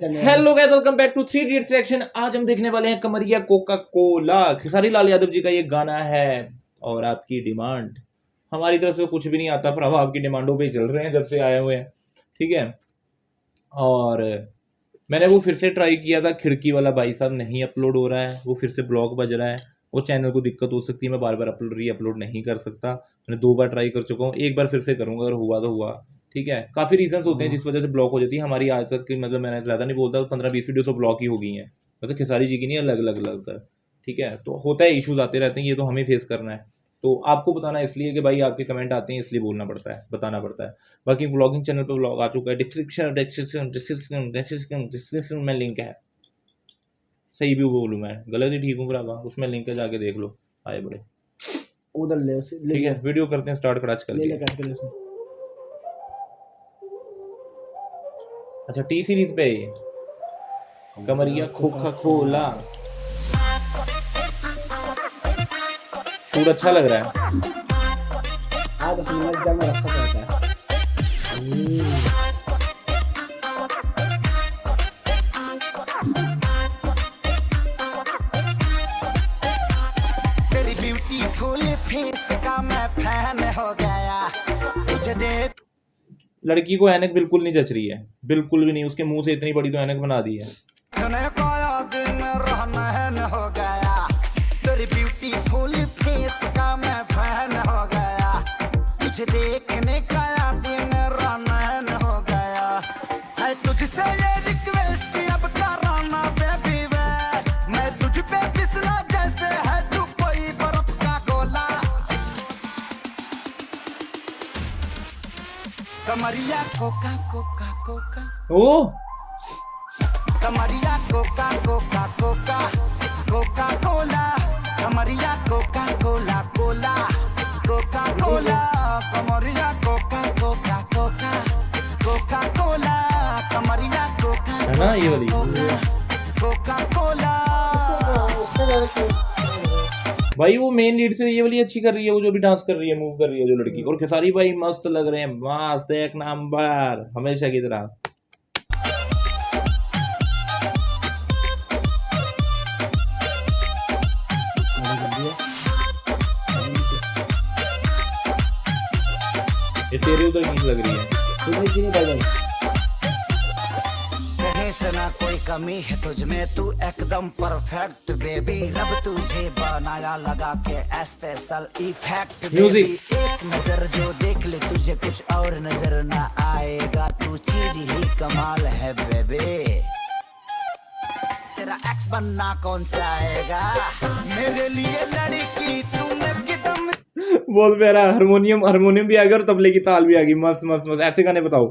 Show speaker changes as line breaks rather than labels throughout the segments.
Hello guys, welcome back to 3 idiots reaction. आज हम देखने वाले हैं कमरिया कोका कोला। खेसारी लाल यादव जी का ये गाना है और आपकी डिमांड। हमारी तरफ से कुछ भी नहीं आता, पर हम आपकी डिमांडों पे ही चल रहे हैं जब से आए हुए हैं, ठीक है। और मैंने वो फिर से ट्राई किया था, खिड़की वाला भाई साहब नहीं अपलोड हो रहा है, वो फिर से ब्लॉक बज रहा है। वो चैनल को दिक्कत हो सकती है, मैं बार बार अपलोड नहीं कर सकता। मैंने 2 बार ट्राई कर चुका हूँ, एक बार फिर से करूँगा, अगर हुआ तो हुआ, ठीक है। काफ़ी रीजंस होते हैं जिस वजह से ब्लॉक हो जाती है हमारी। आज तक की मतलब मैंने ज़्यादा नहीं बोलता, 15-20 वीडियो तो ब्लॉक ही हो गई हैं, मतलब खेसारी जी की नहीं, अलग अलग अलग कर, ठीक है। तो होता है, इश्यूज आते रहते हैं, ये तो हमें फेस करना है। तो आपको बताना इसलिए कि भाई आपके कमेंट आते हैं, इसलिए बोलना पड़ता है, बताना पड़ता है। बाकी ब्लॉगिंग चैनल पर ब्लॉग आ चुका है, डिस्क्रिप्शन में लिंक है। सही भी बोलूँ मैं, गलत ही ठीक हूँ भरावा, उसमें लिंक है, जाके देख लो। आए बड़े
उधर ले उसे ले,
ठीक है। वीडियो करते हैं स्टार्ट, खड़ाच कर
ले
दिया।
ले करके ले उसे।
अच्छा, टी सीरीज पे है ये, कमरिया खोखा खोला। शूट अच्छा लग रहा है।
हाँ तो सिनेमा घर में रखा रहता है।
तेरी ब्यूटीफुल फेस का मैं फैन हो गया, तुझे देख।
लड़की को ऐनक बिल्कुल नहीं जच रही है, बिल्कुल भी नहीं। उसके मुंह से इतनी बड़ी तो ऐनक बना दी है।
दिन रहन हो गया, तेरी ब्यूटीफुल फेस का मैं फैन हो गया, तुझे देखने का दिन रहन हो गया है। तुझसे ये रिक्वेस्ट अब कराना बेबी वे, मैं तुझ पे फिसला जैसे है तू कोई बर्फ का गोला। कमरिया कोका कोका कोका,
ओ
कमरिया कोका कोका कोका कोका कोला, कमरिया कोका कोला कोला कोका कोला, कमरिया कोका कोका कोका कोका कोला, कमरिया कोका
है ना ये वाली।
कोका कोला।
भाई वो मेन लीड से ये वाली अच्छी कर रही है, वो जो भी डांस कर रही है, मूव कर रही है जो लड़की। और खेसारी भाई मस्त लग रहे हैं, मस्त, एक नंबर, हमेशा की तरह। ये तेरे उधर नीच लग रही है।
तुम्हें चीनी भाई
कहीं से ना कोई कमी है तुझ में, तू एकदम परफेक्ट बेबी, रब तुझे बनाया लगा के स्पेशल इफेक्ट।
म्यूजिक
एक नजर जो देख ले तुझे कुछ और नजर ना आएगा, तू चीज ही कमाल है बेबी, तेरा एक्स बनना कौन सा आएगा, मेरे लिए लड़की तुम एकदम।
बहुत प्यारा। हारमोनियम भी आ गया और तबले की ताल भी आ गई। मस्त मस्त मस्त, ऐसे गाने बताओ।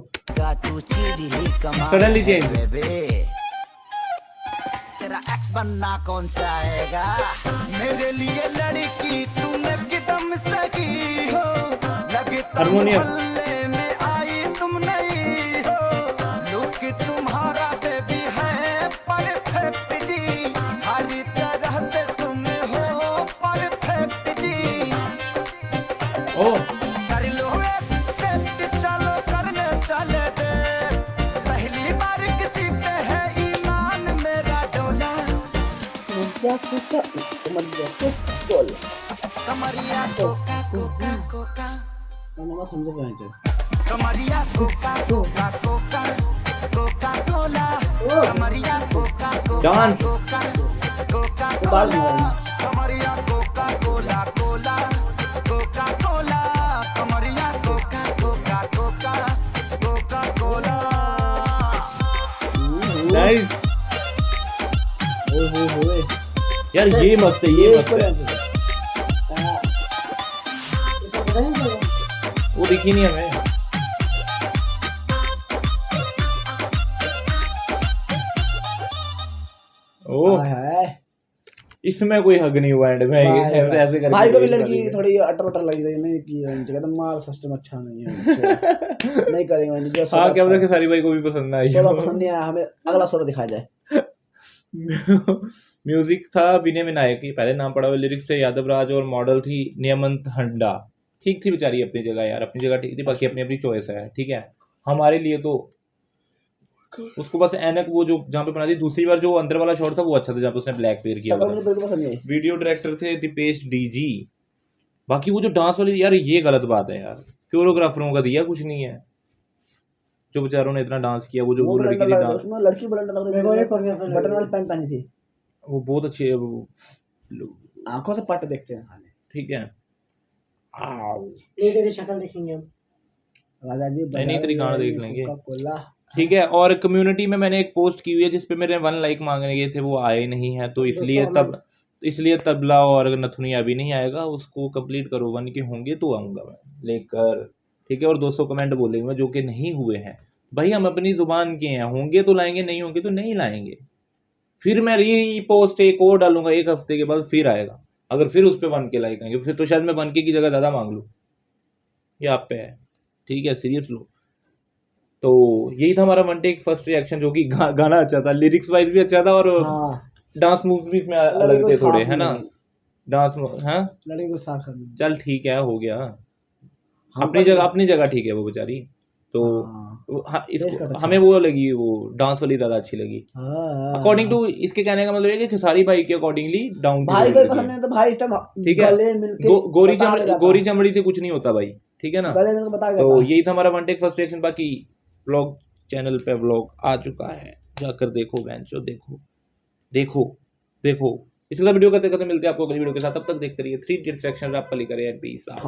तू चीज ही कमाल
Suddenly
है
change.
बेबी, तेरा एक्स बनना कौन सा आएगा, मेरे लिए लड़की तुम एकदम सही हो, लगे
हारमोनियम
मोहल्ले में आई तुम नहीं हो, लुक तुम्हारा बेबी है परफेक्ट जी, हर तरह से तुम हो परफेक्ट जी।
ओ
कर लो एक्सेप्ट, चलो करने चले दे, पहली बार किसी पे है ईमान मेरा डोला,
क्या कुत्ता कमरिया कोला
कमरिया कोका कोका कोका,
मैंने समझ पाया थे।
कमरिया कोका कोका कोका कोका कोला, कमरिया कोका कोका
डांस
कोका कोका
बाल
कोला,
निकालना।
कमरिया कोका कोला कोला कोका कोला, कमरिया कोका कोका कोका कोका कोला।
नाइस
ओए
यार, ये मस्त है, ये मस्त है। वो दिखी नहीं हमें। ओह
है
इसमें कोई हक नहीं हुआ एंड में, ऐसे ऐसे करके
भाई को भी
देख
लड़की
वाली
थोड़ी अटर वटर लगी थी, नहीं की कहता माल सिस्टम अच्छा नहीं है, नहीं करेंगे जो
है। हाँ, क्या पता खेसारी भाई को भी पसंद ना आई हो।
16 पसंद नहीं आया, हमें अगला 16 दिखाया जाए।
म्यूजिक था विनय विनायक की, पहले नाम पड़ा हुआ। लिरिक्स थे यादव राज और मॉडल थी नियमंत हंडा। ठीक थी बेचारी अपनी जगह यार, अपनी जगह ठीक थी, बाकी अपनी अपनी चॉइस है, ठीक है। हमारे लिए तो उसको बस ऐनक वो जो जहाँ पे बना दी, दूसरी बार जो अंदर वाला शॉट था वो अच्छा था जहाँ पे उसने ब्लैक वेयर किया
शक्ल
हुआ
मुझे
था।
बिल्कुल पसंद नहीं आई।
वीडियो डायरेक्टर थे दीपेश डीजी। बाकी वो जो डांस वाली यार ये गलत बात है यार, कोरियोग्राफरों का दिया कुछ नहीं है, जो बेचारों ने इतना डांस किया। वो जो वो लड़की
ब्लेंडर
थी
लग रहा
डांस,
उसमें, लड़की ब्लेंडर लग
मेरे को
रही
एक कोरियोग्राफर
बटन वाली पैंट पहनी थी।
वो बहुत अच्छी है वो,
आंखों से पट देखते हैं खाली।
ठीक है। आओ।
ये तेरी शक्ल देखेंगे हम।
राजा जी
नहीं, तेरी गाना देख लेंगे।
कोला
ठीक है। और कम्युनिटी में मैंने एक पोस्ट की हुई है जिसपे मेरे 1 लाइक मांगने गए थे, वो आए नहीं है, तो इसलिए तबला और नथुनी अभी नहीं आएगा, उसको कंप्लीट करो। 1 के होंगे तो आऊँगा मैं लेकर, ठीक है। और 200 कमेंट बोलेंगे जो कि नहीं हुए हैं भाई, हम अपनी जुबान के हैं, होंगे तो लाएंगे, नहीं होंगे तो नहीं लाएंगे। फिर मैं री पोस्ट एक और डालूंगा, 1 हफ्ते के बाद फिर आएगा। अगर फिर उस पर 1 के लाइक आएंगे फिर तो शायद मैं 1 के की जगह ज़्यादा मांग लूँ, ये आप पे है, ठीक है, सीरियस लो। तो यही था हमारा 1 टेक फर्स्ट रिएक्शन, जो कि गाना अच्छा था, लिरिक्स वाइज भी अच्छा था, और
हाँ
डांस मूव्स भी इसमें अलग थे थोड़े, है ना, डांस। हाँ
लड़की को साथ कर दी।
चल ठीक है, हो गया,
हम
अपनी
पर-
जगह ठीक है वो बेचारी। तो
हाँ।
हाँ,
पेश कर
इसको
अच्छा।
हमें वो लगी, वो डांस वाली ज़्यादा अच्छी लगी।
हाँ।
अकॉर्डिंग टू इसके कहने का मतलब है कि खेसारी भाई के अकॉर्डिंगली डाउन
भाई कोई पसंद नहीं तो भाई इस टाइम
ठीक है।
गले मिलके
गोरी चमड़ी से कुछ नहीं होता भाई, ठीक है ना।
गले मिलके बता के
तो यही था हमारा 1 टेक फर्स्ट रिएक्शन। बाकी व्लॉग चैनल पे व्लॉग आ चुका है, जाकर देखो बेंचो, देखो। इसके साथ वीडियो करते करते मिलते हैं आपको अगली वीडियो के साथ, तब तक देखते रहिए 3 इडियट्स रिएक्शन। आप पली करें पीस आउट।